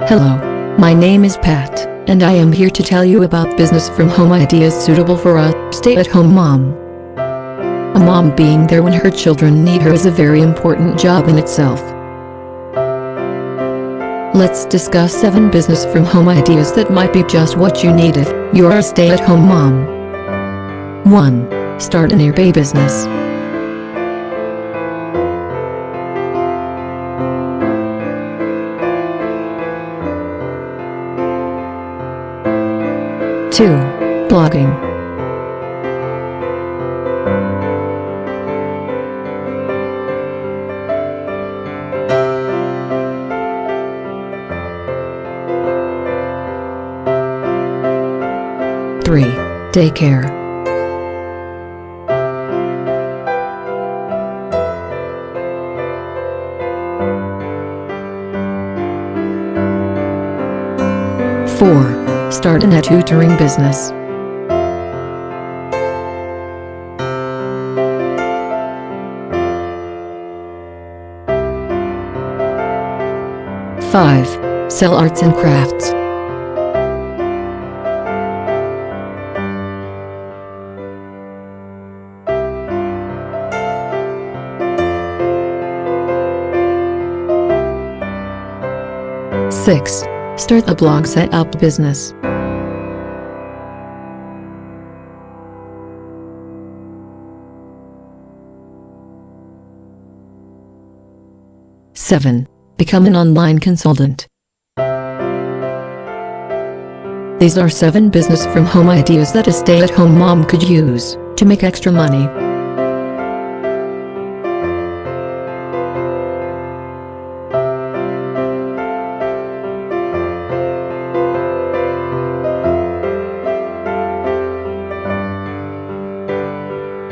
Hello, my name is Pat, and I am here to tell you about business from home ideas suitable for a stay-at-home mom. A mom being there when her children need her is a very important job in itself. Let's discuss 7 business from home ideas that might be just what you need if you're a stay-at-home mom. 1. Start an eBay business. Two. Blogging. 3. Daycare. 4. Start a tutoring business. 5. Sell arts and crafts. 6. Start a blog setup business. 7. Become an online consultant. These are 7 business from home ideas that a stay-at-home mom could use to make extra money.